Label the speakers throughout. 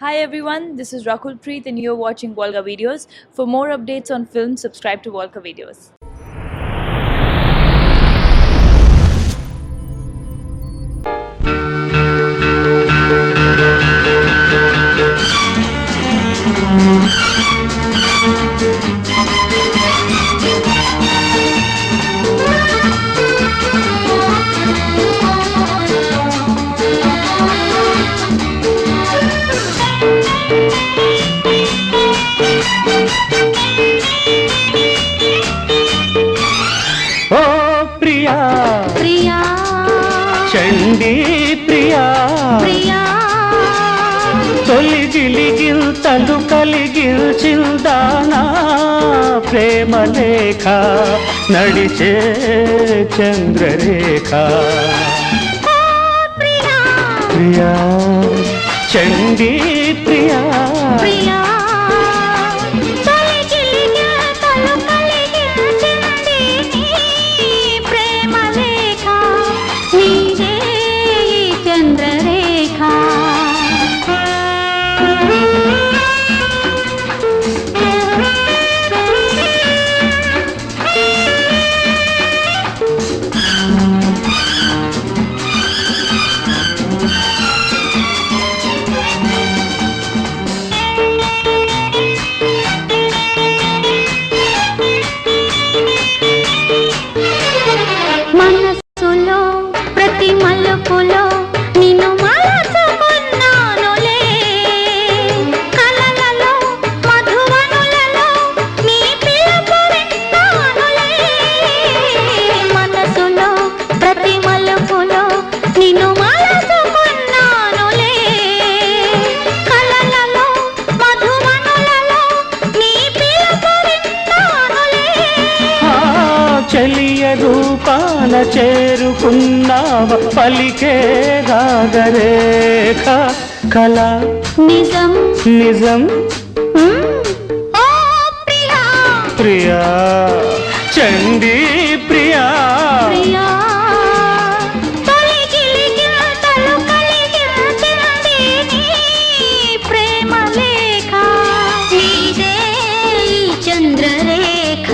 Speaker 1: Hi everyone, this is Rakul Preet and you're watching Volga Videos. For more updates on film, subscribe to Volga Videos.
Speaker 2: ఓ ప్రియా
Speaker 3: ప్రియా
Speaker 2: చండీ ప్రియా
Speaker 3: ప్రియా
Speaker 2: తొలిగిలిగిల్తలు కలిగిల్చిందానా ప్రేమ లేఖ నడిచే చంద్రరేఖ
Speaker 3: ప్రియా
Speaker 2: ప్రియా చండీ ప్రియా
Speaker 3: ప్రియా తొలిగిలిగా తలు కలిగించింది నీ ప్రేమ లేఖ నీదే ఈ చంద్రరేఖ మనసులో ప్రతి మలుపులో నిన్ను మలచుకున్నానులే కలలలో మధువనులలో నీ పిలుపు విన్నానులే మనసులో ప్రతి మలుపులో నిన్ను మలచుకున్నానులే కలలలో మధువనులలో నీ పిలుపు విన్నానులే
Speaker 2: చెలియ రూపాన చేరుకున్నావ పలికే రాగరేఖ కళ
Speaker 3: నిజం
Speaker 2: నిజం
Speaker 3: ఓ ప్రియా
Speaker 2: ప్రియా చండీ ప్రియా
Speaker 3: ప్రియా తొలిగిలిగా తలు కలిగించింది నీ ప్రేమ లేఖ నీదే ఈ చంద్రరేఖ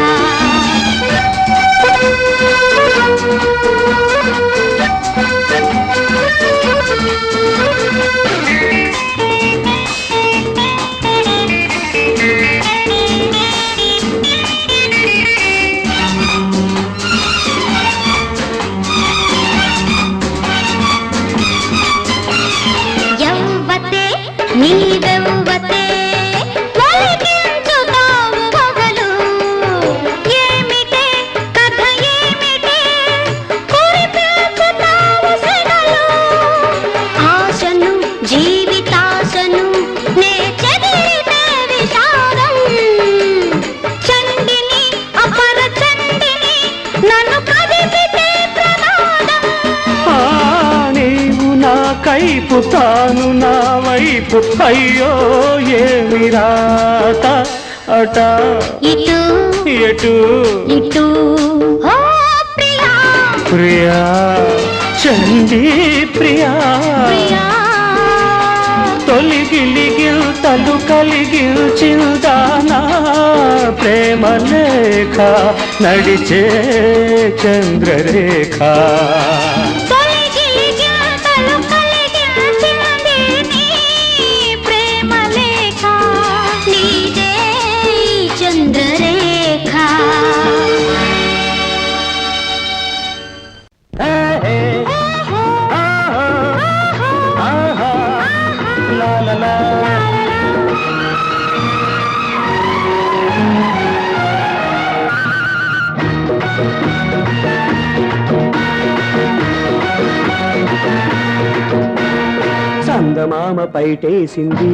Speaker 3: యవ్వతే నీదవ్వతే ఒలికించుతావు మొగలు ఏమిటే కథ ఏమిటే కురిపించుతావు సెగలు ఆశను జీవితాశను నే చెదిరితే విషాదం చండిని అపర చండిని నన్ను కదిపితే ప్రమాదం
Speaker 2: ఆ, నీవు నా కైపు తాను నా వైపు అయ్యో ఏమి రాత అట
Speaker 3: ఇటు
Speaker 2: ఎటు
Speaker 3: ఇటు ఓ ప్రియా
Speaker 2: ప్రియా చండీ ప్రియా
Speaker 3: ప్రియా
Speaker 2: తొలిగిలిగిల్తలు కలిగిల్చిందానా ప్రేమ లేఖ నడిచే చంద్రరేఖ
Speaker 3: తొలిగిలిగా తలు కలిగించింది నీ ప్రేమ లేఖ నీదే ఈ చంద్రరేఖ
Speaker 2: లా లా లా. చందమామ పైటేసింది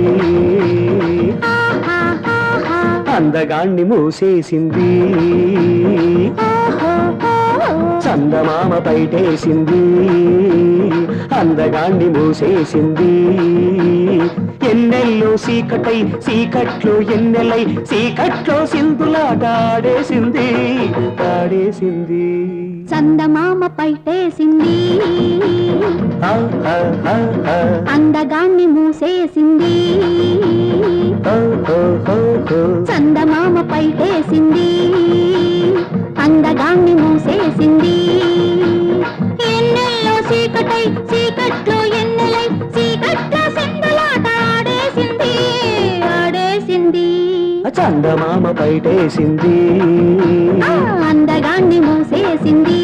Speaker 2: అందగాన్ని మూసేసింది చందమామ పైటేసింది అందగాన్ని మూసేసింది ఎన్నెల్లో సీకటై సీకట్లో ఎన్నెలై సీకట్లో సింధులాట ఆడేసింది ఆడేసింది
Speaker 3: చందమామ పైటేసింది
Speaker 2: ఆ, ఆ, ఆ, ఆ.
Speaker 3: అందగాన్ని మూసేసింది చందమామ పైటేసింది అందగాన్ని మూసేసింది ఎన్నెల్లో చీకటై చీకట్లో ఎన్నెలై చీకట్లో సింధులాట ఆడేసింది ఆడేసింది
Speaker 2: చందమామ పైటేసింది
Speaker 3: అందగాన్ని మూసేసింది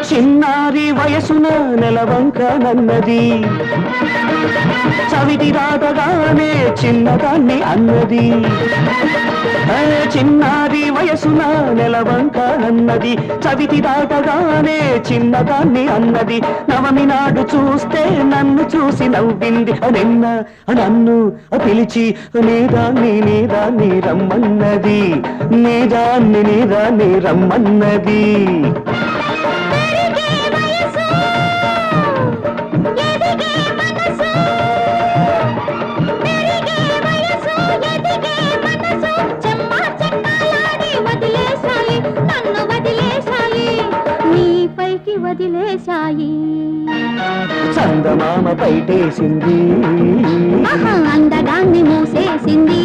Speaker 2: చిన్నారి వయసున నెలవంక నన్నది చవిటి రాటగానే చిన్నదాన్ని అన్నది చిన్నారి వయసున నెలవంక నన్నది చవిటి దాటగానే చిన్నదాన్ని అన్నది నవమి నాడు చూస్తే నన్ను చూసి నవ్వింది నిన్న నన్ను పిలిచి నీదాన్ని రమ్మన్నది నీదాన్ని రమ్మన్నది
Speaker 3: వదిలేశాయి
Speaker 2: చందమామ పైటేసింది
Speaker 3: అందగాన్ని మూసేసింది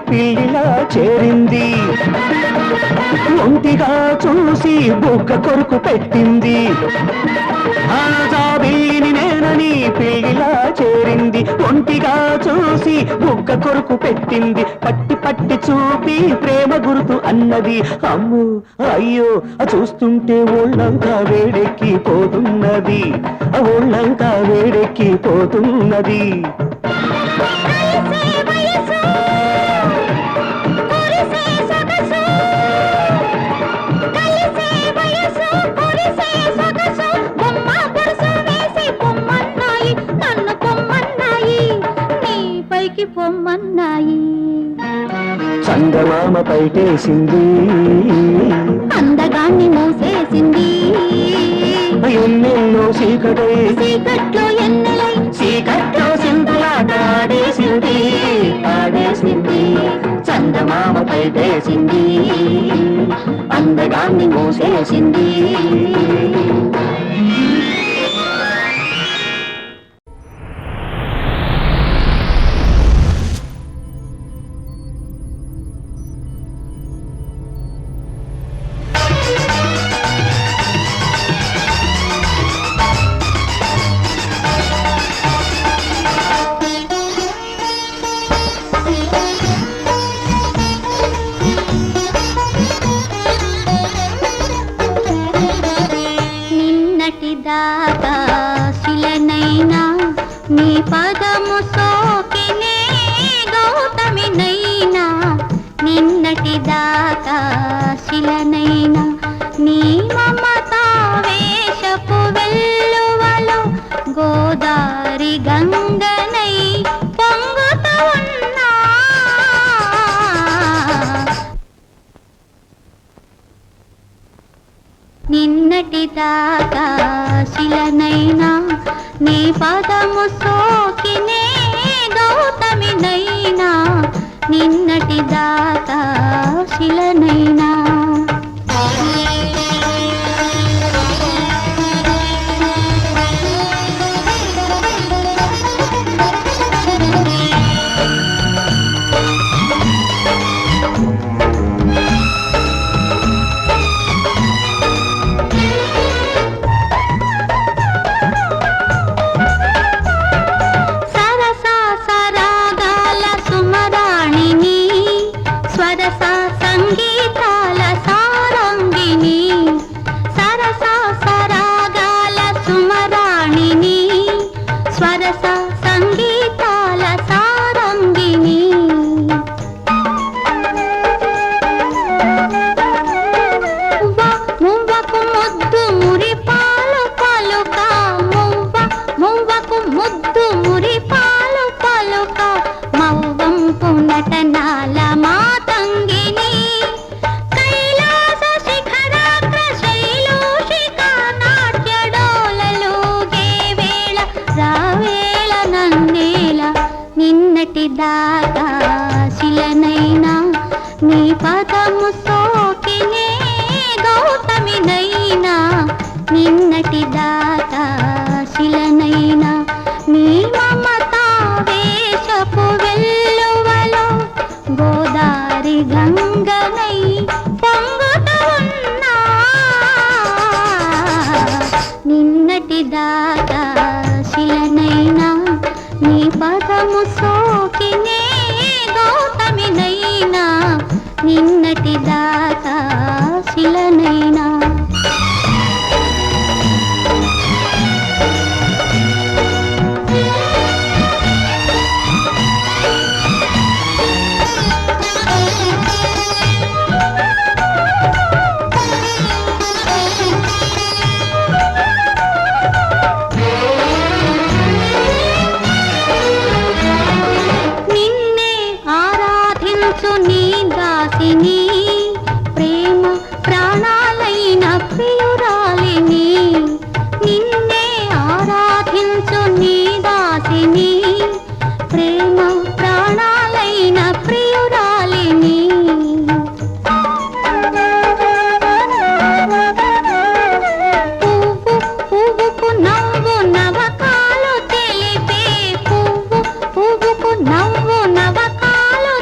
Speaker 2: పిల్లిలా చేరింది ఒంటిగా చూసి బుగ్గ కొరుకు పెట్టింది జాబిల్లిని నేనని పిల్లిలా చేరింది ఒంటిగా చూసి బుగ్గ కొరుకు పెట్టింది పట్టి పట్టి చూపి ప్రేమ గుర్తు అన్నది అమ్ము అయ్యో చూస్తుంటే ఒళ్ళంతా వేడెక్కి పోతున్నది ఒళ్ళంతా వేడెక్కి పోతున్నది
Speaker 3: పొమ్మన్నాయి
Speaker 2: చందమామ పైటేసింది
Speaker 3: అందగాన్ని మూసేసింది
Speaker 2: ఎన్నెల్లో చీకటై
Speaker 3: చీకట్లో ఎన్నెలై
Speaker 2: చీకట్లో సింధులాట ఆడేసింది ఆడేసింది చందమామ పైటేసింది అందగాన్ని మూసేసింది
Speaker 3: దాకా శిలనైనా నీ పదము సోకినే గౌతమినైనా నిన్నటి దాకా శిలనైనా నీ మమతావేశపు వెల్లువలో గోదారి గంగనై పొంగుతూ ఉన్నా నిన్నటి దాకా శిలనైనా నీ పదము సోకినే గౌతమినైనా నిన్నటి దాకా శిలనైనా సంగీతాల శిలనైనా నీ మమతా వేషపు వెల్లువలో గోదారి గంగనై పొంగుతూ ఉన్నా నిన్నటి దాకా శిలనైనా నీ పదము సోకినే గౌతమినైనా నిన్నటి దాకా శిలనైనా నీ దాసిని ప్రేమ ప్రాణాలైన ప్రియురాలిని నిన్నే ఆరాధించు నీ దాసిని ప్రేమ ప్రాణాలైన ప్రియురాలిని పువ్వు పువ్వుకు నవ్వు నవకాలు తెలిపే పువ్వు పువ్వుకు నవ్వు నవకాలు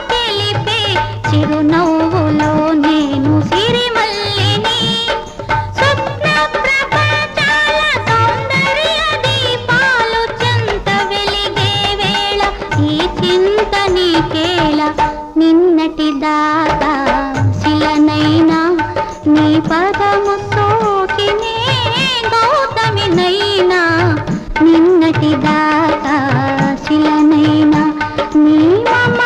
Speaker 3: చిరునవ్వులో నేను సిరిమల్లిని స్వప్న ప్రపంచాల సౌందర్య దీపాలు చెంత వెలిగే వేళ ఈ చింత నీకేళ నిన్నటి దాకా శిలనైనా నీ పదము సోకినే గౌతమినైనా నిన్నటి దాకా శిలనైనా నీ మమ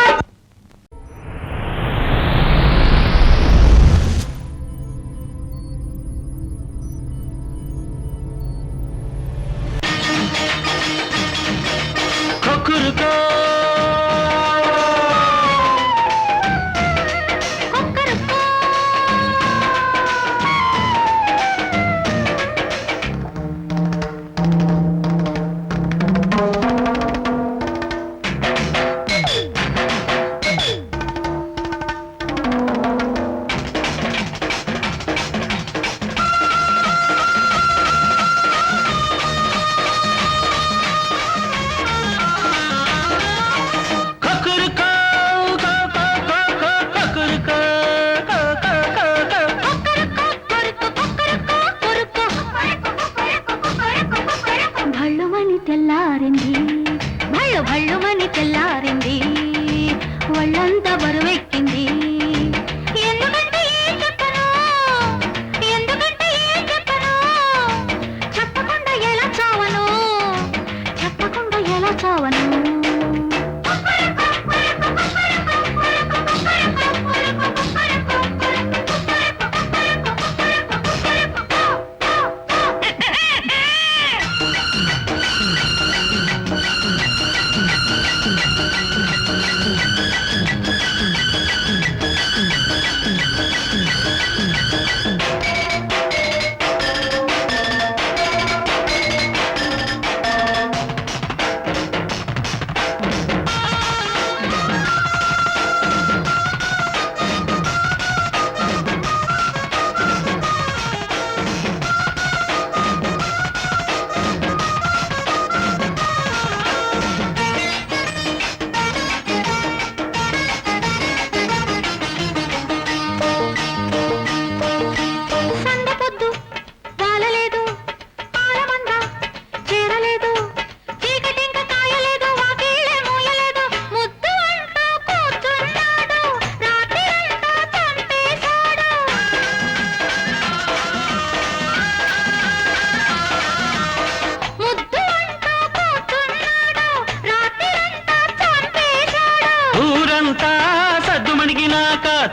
Speaker 3: తెల్లారింది భళ్ళు భళ్ళుమని తెల్లారింది ఒళ్ళంతా బరువెక్కింది ఎందుకంటే ఏం చెప్పను ఎందుకంటే ఏం చెప్పను చెప్పకుండా ఎలా చావను చెప్పకుండా ఎలా చావను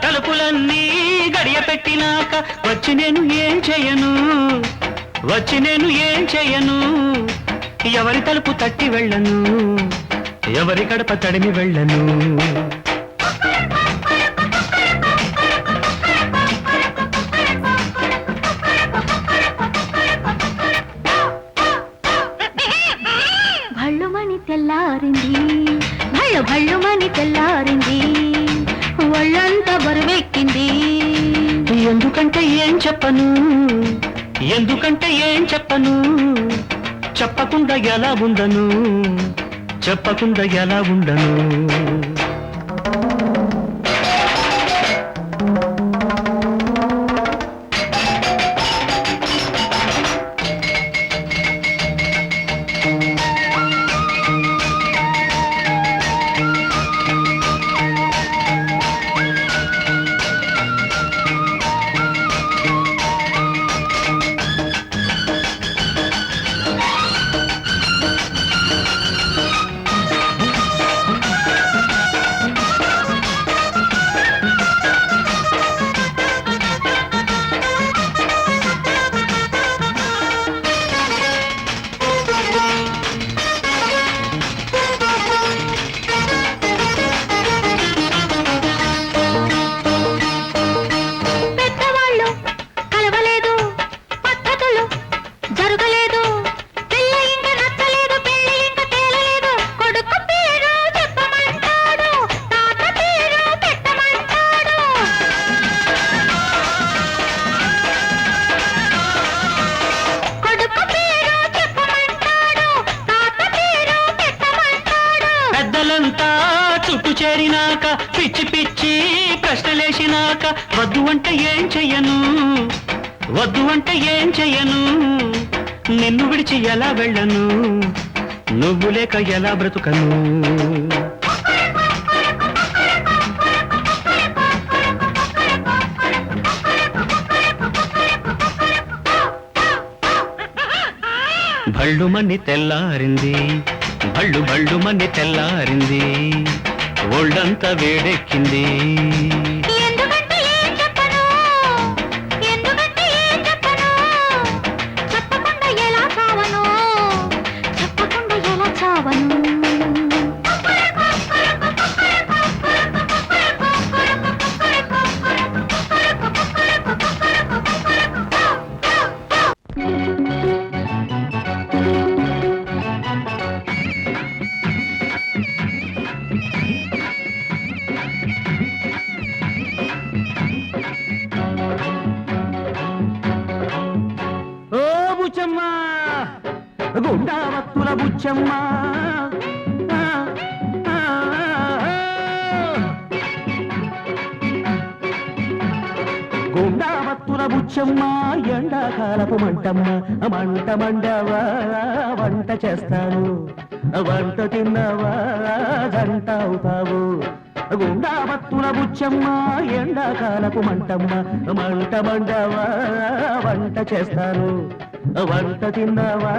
Speaker 2: తలుపులన్నీ గడియ పెట్టినాక వచ్చి నేను ఏం చేయను ఎవరి తలుపు తట్టి వెళ్ళను ఎవరి గడప తడిమి వెళ్ళను
Speaker 3: భళ్ళుమని తెల్లారింది భళ్ళు భళ్ళుమని తెల్లారింది ఒళ్ళంతా బరువెక్కింది
Speaker 2: ఎందుకంటే ఏం చెప్పను చెప్పకుండా ఎలా ఉండను, చెప్పకుండా ఎలా ఉండను.
Speaker 3: పెద్దవాళ్ళు కలవలేదు, పద్ధతులు జరగలేదు, పిల్ల ఇంక నచ్చలేదు, పెళ్లి ఇంక తేలలేదు. కొడుకు పేరు చెప్పమంటాడు, తాత పేరు పెట్టమంటాడు. కొడుకు పేరు చెప్పమంటాడు, తాత పేరు పెట్టమంటాడు.
Speaker 2: పెద్దలంతా చుట్టూ చేరినాక పిచ్చి పిచ్చి ప్రశ్నలేసినాక వద్దు అంటే ఏం చెయ్యను, వద్దు అంటే ఏం చెయ్యను. నిన్ను విడిచి ఎలా వెళ్ళను, నువ్వు లేక ఎలా బ్రతుకను. భళ్ళు మన్ని తెల్లారింది, భళ్ళు భళ్ళు మన్ని తెల్లారింది, ఒళ్ళంతా వేడెక్కింది.
Speaker 3: ఎందుకంటే ఏం చెప్పను, ఎందుకంటే ఏం చెప్పను, చెప్పకుండా ఎలా చావను, చెప్పకుండా ఎలా చావను.
Speaker 2: ఓ బుచ్చమ్మ, గుండావత్తుల బుచ్చమ్మ, ఆ, ఆ, ఆ. గుండావత్తుల బుచ్చమ్మ, ఎండాకాలపు మంటమ్మ, మంట మండవా వంట చేస్తాను, వంట తిన్నవా జంట అవుతావు. గుండావత్తుల బుచ్చమ్మ, ఎండాకాలపు మంటమ్మ, మంట మండవా వంట చేస్తాను, వంట తిన్నవా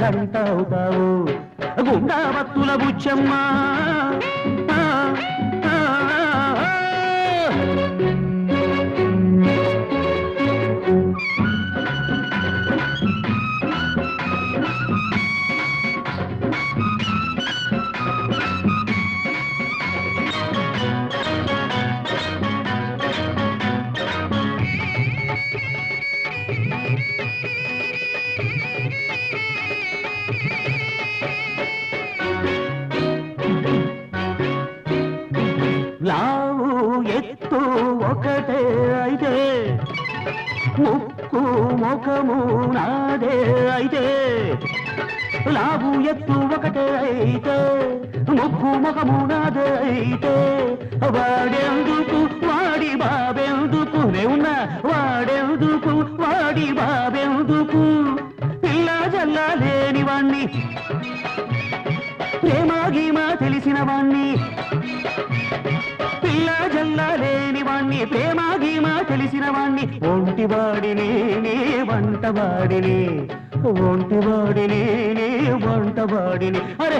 Speaker 2: జంట అవుతావు. గుండావత్తుల బుచ్చమ్మ, ఆ, ఆ, ఆ. లావు ఎత్తు ఒకటే అయితే, ముక్కు ముఖము నాదే అయితే. లావు ఎత్తు ఒకటే అయితే, ముక్కు ముఖము నాదే అయితే. వాడెందుకు వాడి బాబెందుకు, నేవున్నా వాడెందుకు వాడి బాబెందుకు. పిల్ల జల్ల లేని వాణ్ణి, ప్రేమ గీమా తెలిసిన వాణ్ణి, పిల్ల జల్ల లేని వాణ్ణి, ప్రేమ గీమా తెలిసిన వాణ్ణి. ఒంటివాడిని నీ వంటవాడిని, ఒంటివాడిని నీ వంటవాడిని. అరే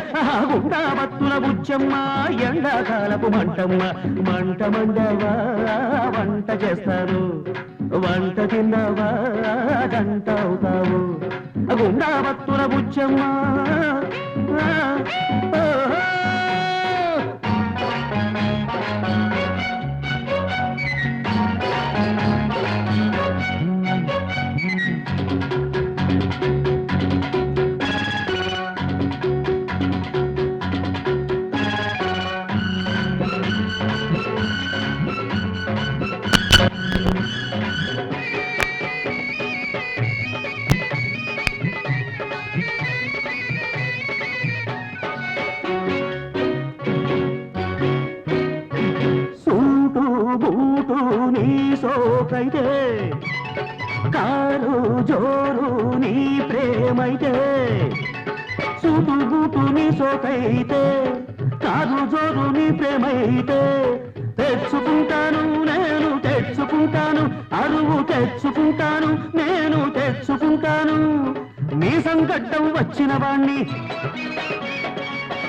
Speaker 2: గుండావత్తుల బుచ్చమ్మ, ఎండాకాలపు మంటమ్మ, మంట మండవా వంట చేస్తాను, వంట తిన్నవా జంట అవుతావు. గుండావత్తుల బుచ్చమ్మ, ఆ, ఆ, ఆ.
Speaker 4: జోరైతే కారు జోరు నీ ప్రేమైతే సూటు బూటు నీ సోకైతే కారు జోరు నీ ప్రేమైతే తెచ్చుకుంటాను నేను తెచ్చుకుంటాను అరువు తెచ్చుకుంటాను నేను తెచ్చుకుంటాను నీ సంకటం వచ్చిన వాణ్ణి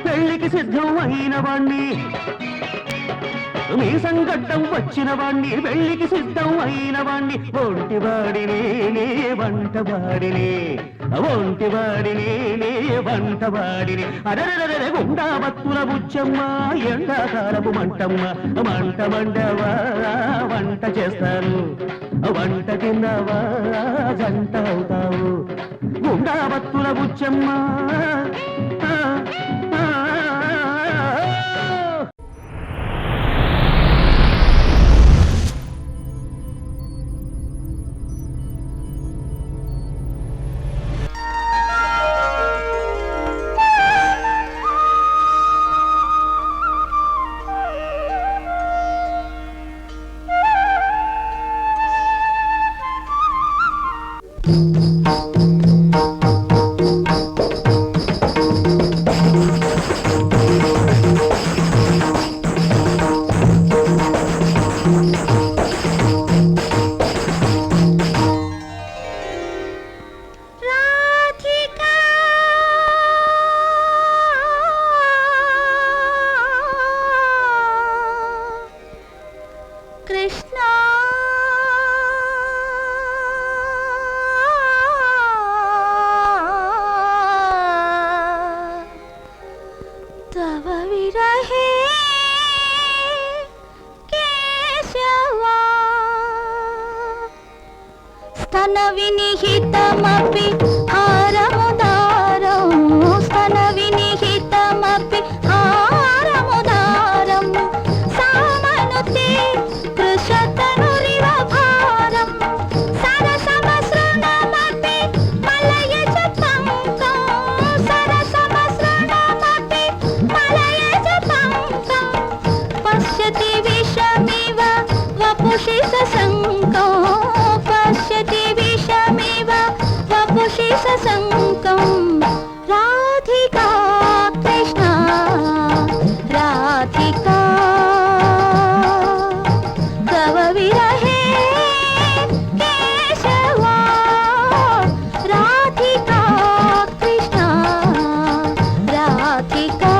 Speaker 4: పెళ్లికి సిద్ధం అయిన వాణ్ణి మీ సంకటం వచ్చిన వాణ్ణి పెళ్లికి సిద్ధం అయిన వాణ్ణి ఒంటివాడిని నే వంటవాడిని ఒంటివాడిని నే వంటవాడిని అరే గుండా భక్తుల బుచ్చమ్మ ఎండాకాలపు మంటమ్మ మంట మండవా వంట చేస్తాను వంట తిన్నవా జంట అవుతావు గుండా భక్తుల బుచ్చమ్మ
Speaker 3: स्तनविनिहितमपि हारमुदारं स्तनविनिहितमपि हारमुदारं सामनुते कृशतनुरिव भारं सरसमसृणमपि मलयज पङ्कं सरसमसृणमपि मलयज पङ्कं पश्यति विषमिव वपुषि सशङ्कं पश्यति विषमिव वपुषि सशङ्कं राधिका कृष्णा राधिका तव विरहे केशवा राधिका कृष्णा राधिका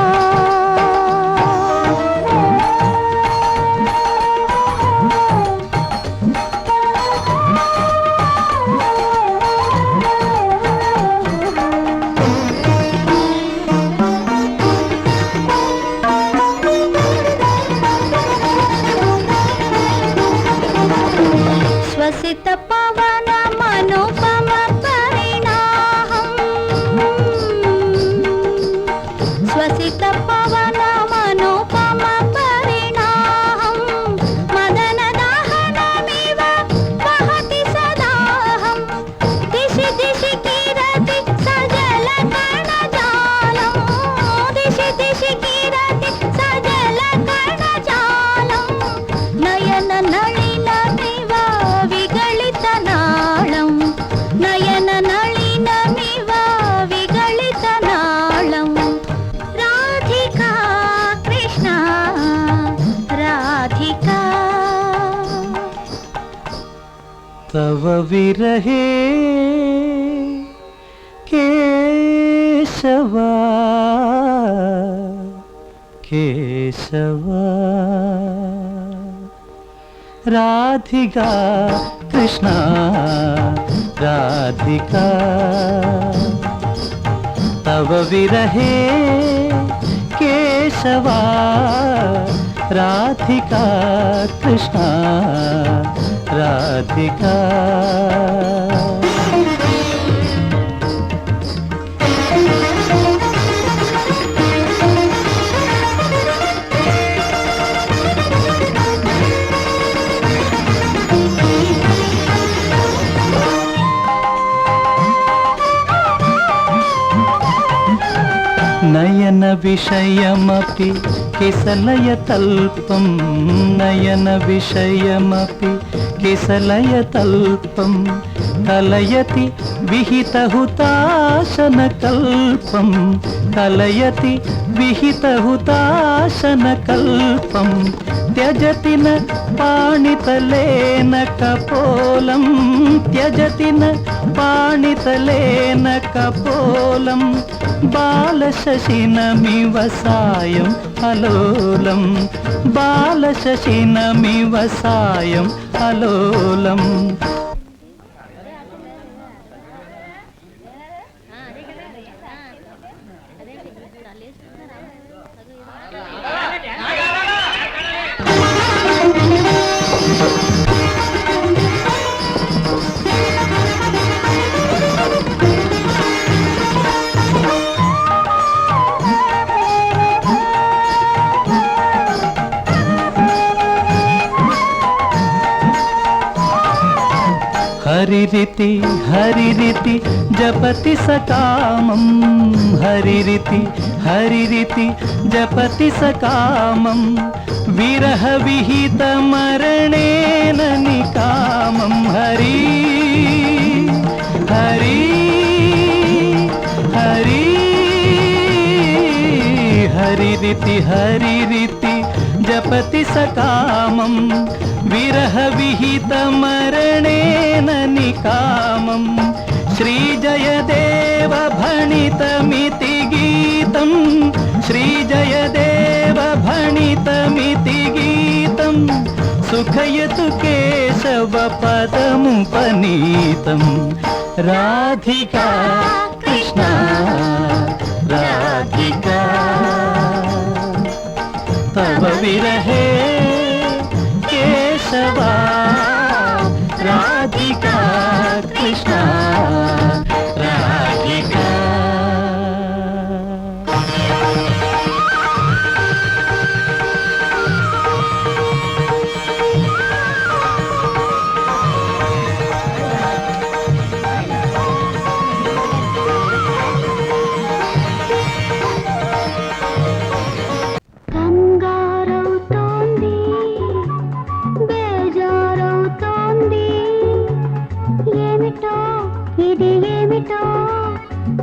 Speaker 3: श्वसित पवन मनोपम परिणाहम् श्वसित पवन मनोपम परिणाहम् मदन दहनमिव वहति सदाहम् दिशि दिशि किरति सजल कर्णजालम् दिशि दिशि किरति सजल कर्णजालम् नयन नलिनमिव विगलितनाळं नयन नलिनमिव विगलितनाळं राधिका कृष्णा राधिका
Speaker 4: तव विरहे केशवा केशवा राधिका कृष्णा राधिका तव विरहे केशवा राधिका कृष्णा राधिका नयन विषयमपि केसलयतल्पं नयन विषयमपि किसलयतल्पं कलयति विहितहुताशनकल्पं कलयति विहितहुताशनकल्पं त्यजति न पाणितलेन कपोलं त्यजति न पाणितलेन कपोलं बालशशिनमिव सायं अलोलं बालशशिनमिव सायं अलोलम् हरिरिति हरिरिति जपति सकामं हरिरिति हरिरिति जपति सकामं विरह विहित मरणेन निकामं हरि हरि हरि हरिरिति हरिरिति जपति सकामं विरह विहित मरणेन निकामं श्रीजयदेव भणितमिति गीतं श्रीजयदेव भणितमिति गीतं सुखयतु केशव पदमुपनीतं राधिका कृष्णा राधिका तव विरहे केशवा राधिका कृष्णा राधिका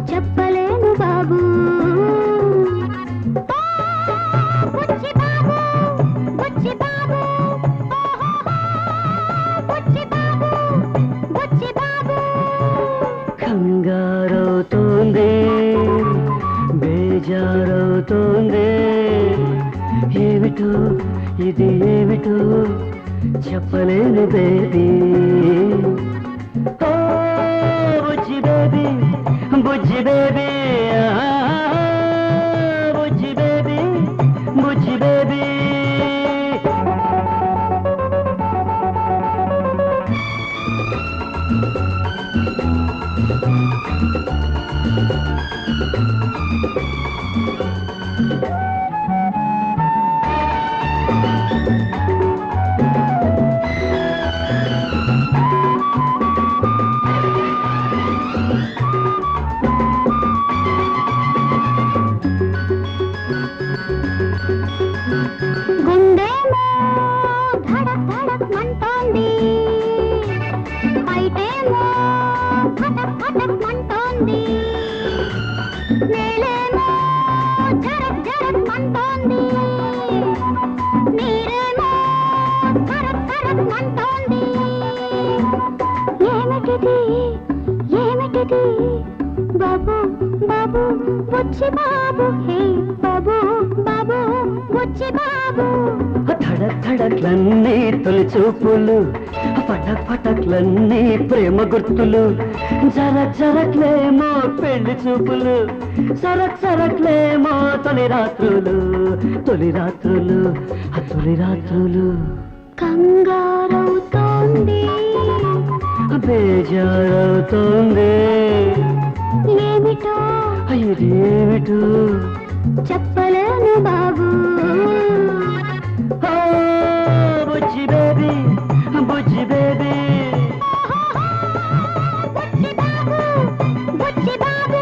Speaker 3: చెప్పలేను బాబు బుచ్చి బాబు బుచ్చి బాబు బుచ్చి బాబు బుచ్చి బాబు
Speaker 5: కంగారవుతోంది బేజారవుతోంది ఏమిటో ఇది ఏమిటో చెప్పలేను baby Bujji baby, bujji baby, bujji baby.
Speaker 3: గుండెలో ధడక్ ధడక్ మంటోంది బయటేమో ఫటక్ ఫటక్ మంటోంది నేలేమో జరక్ జరక్ మంటోంది నీరేమో కరక్ కరక్ మంటోంది ఏమిటిది ఏమిటిది బాబు బాబు బుచ్చి బాబు హే బాబు బాబు బుచ్చి బాబు
Speaker 5: ధడక్ ధడక్లన్నీ తొలి చూపులు పటక్ పటక్లన్నీ ప్రేమ గుర్తులు జరక్ జరక్లేమో పెళ్లి చూపులు సరక్ సరక్లేమో తొలి రాత్రులు తొలి రాత్రులు తొలి రాత్రులు
Speaker 3: కంగారవుతోంది
Speaker 5: బేజారవుతోంది
Speaker 3: ఏమిటో
Speaker 5: ఇది ఏమిటో
Speaker 3: చెప్పలేను బాబు
Speaker 5: బుజ్జి బేబీ బుజ్జి బేబీ
Speaker 3: బుచ్చి బాబు బుచ్చి బాబు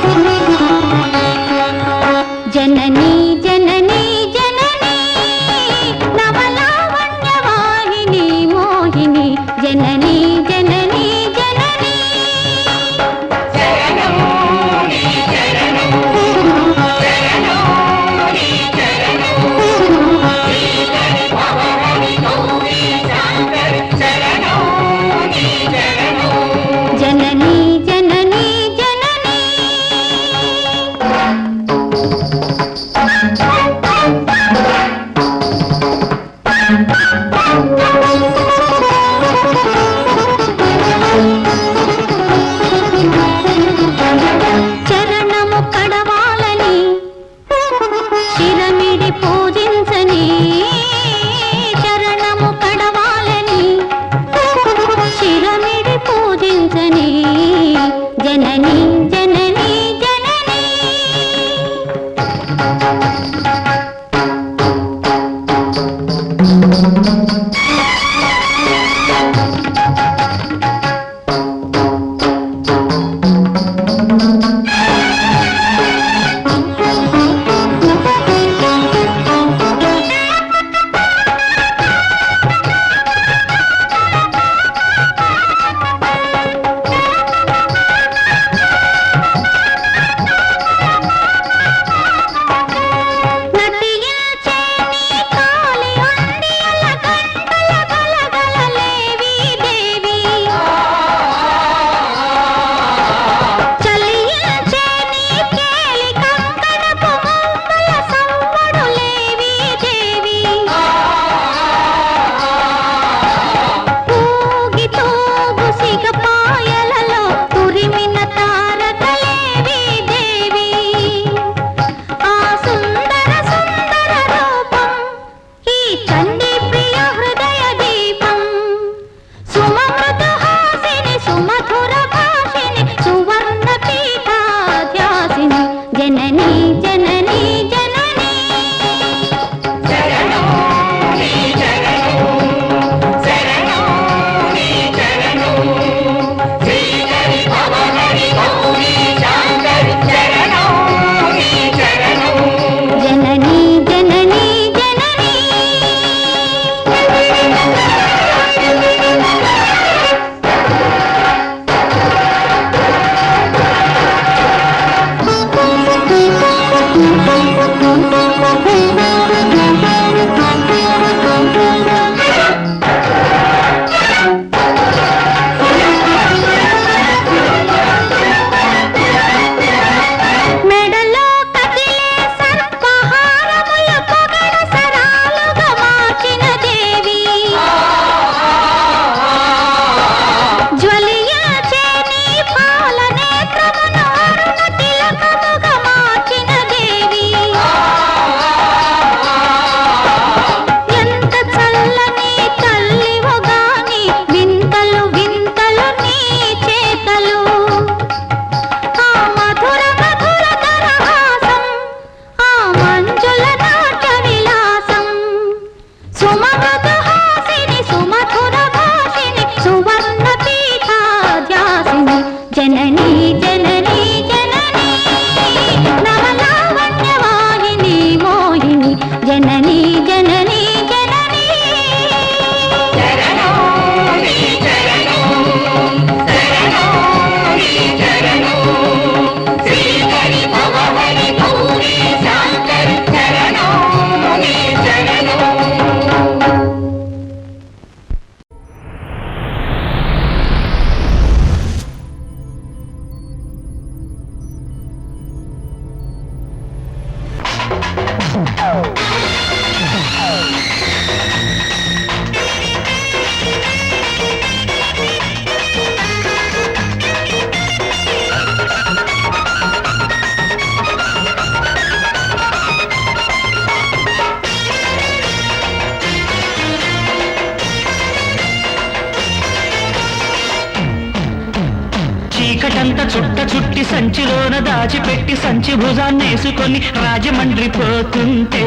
Speaker 2: చుట్ట చుట్టి సంచిలోన దాచిపెట్టి సంచి భుజాన్నేసుకొని రాజమండ్రి పోతుంటే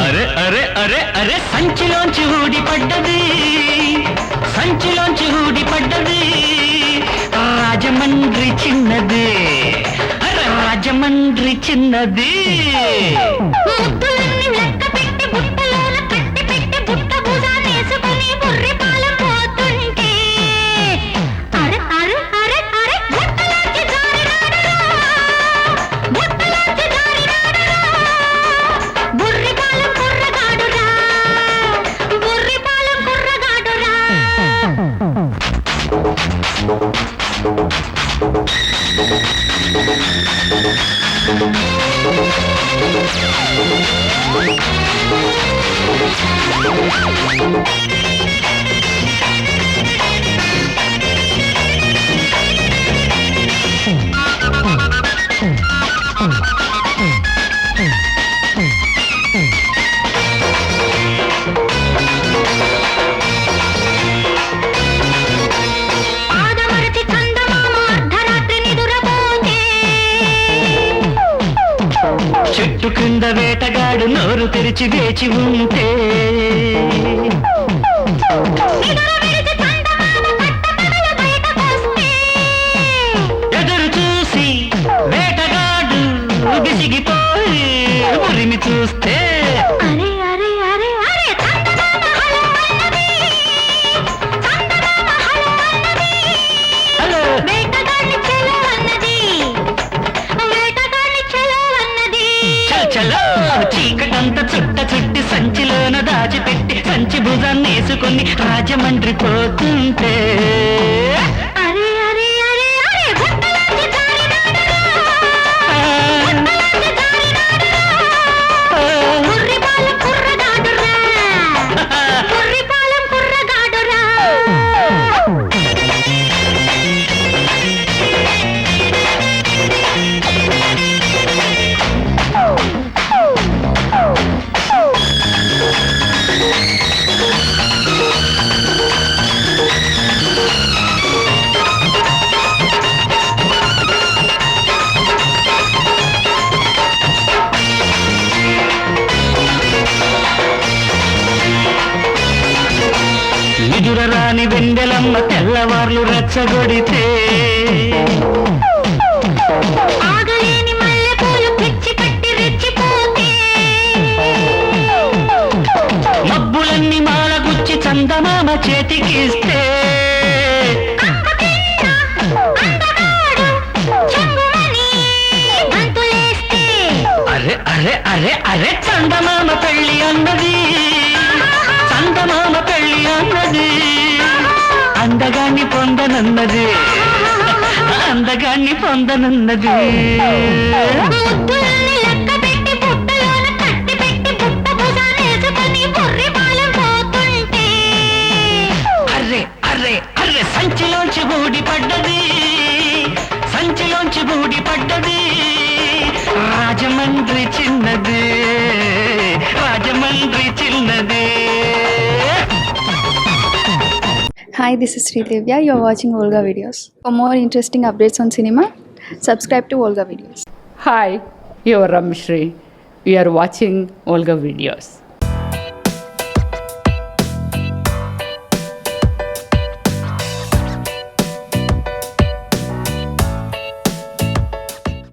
Speaker 2: అరే అరే అరే అరే సంచిలోంచి ఊడిపడ్డది, సంచిలోంచి ఊడిపడ్డది రాజమండ్రి చిన్నది, అరే రాజమండ్రి చిన్నది.
Speaker 3: ముద్దులన్నీ లెక్క పెట్టి బుట్టలోన కట్టి పెట్టి బుట్ట భుజానేసుకొని బుర్రిపాలెం పోతుంటే అరే అరే అరే అరే బుట్టలోంచి జారినాడురా, బుట్టలోంచి జారినాడురా బుర్రిపాలెం కుర్రగాడురా, బుర్రిపాలెం కుర్రగాడురా. ఆదమరచి చందమామ అర్ధరాత్రి నిదురపోతే
Speaker 2: చెట్టు క్రింద వేటగాడు నోరు తెరిచి వేచి ఉంటే
Speaker 3: నిదురవిడిచి చందమామ పట్టపగలు బయటకొస్తే
Speaker 2: ఎదురు చూసి వేటగాడు విసిగిపోయి ఉరిమి చూస్తే
Speaker 3: అరే అరే అరే అరే చందమామ హలో అన్నది, చందమామ హలో అన్నది,
Speaker 2: హలో
Speaker 3: వేటగాడిని చెలో అన్నది, వేటగాడిని చెలో అన్నది.
Speaker 2: చల్ చలో చీకటంతా చుట్ట చుట్టి సంచిలోన దాచిపెట్టి సంచి భుజాన్నేసుకొని రాజమండ్రి పోతుంటే
Speaker 3: అరే అరే అరే అరే బుట్టలోంచి జారినాడురా, బుట్టలోంచి జారినాడురా బుర్రిపాలెం కుర్రగాడురా, బుర్రిపాలెం కుర్రగాడురా.
Speaker 2: నిదురరాని వెందెలమ్మ తెల్లవార్లు రెచ్చగొడితే
Speaker 3: ఆగలేని మల్లెపూలు పిచ్చి పట్టి రెచ్చిపోతే
Speaker 2: మబ్బులన్నీ మాలగుచ్చి చందమామ చేతికిస్తే
Speaker 3: అందగాడు చెంగుమని గంతులేస్తే
Speaker 2: అరే అరే అరే అరే చందమామ పెళ్ళి అన్నది, చందమామ పెళ్ళి అన్నది అందగాన్ని పొందనన్నది, అందగాన్ని పొందనన్నది.
Speaker 3: ముద్దుల్ని లెక్క పెట్టి బుట్టలోన కట్టి పెట్టి బుట్ట భుజానేసుకొని బుర్రిపాలెం పోతుంటే
Speaker 2: అర్రే అర్రే అర్రే సంచిలోంచి ఊడిపడ్డది, సంచిలోంచి ఊడిపడ్డది రాజమండ్రి చిన్నది, రాజమండ్రి చిన్నది.
Speaker 6: Hi, this is Sridevya. You're watching Volga Videos. For more interesting updates on cinema, subscribe to Volga Videos.
Speaker 7: Hi, you are Ramshri. You are watching Olga Videos.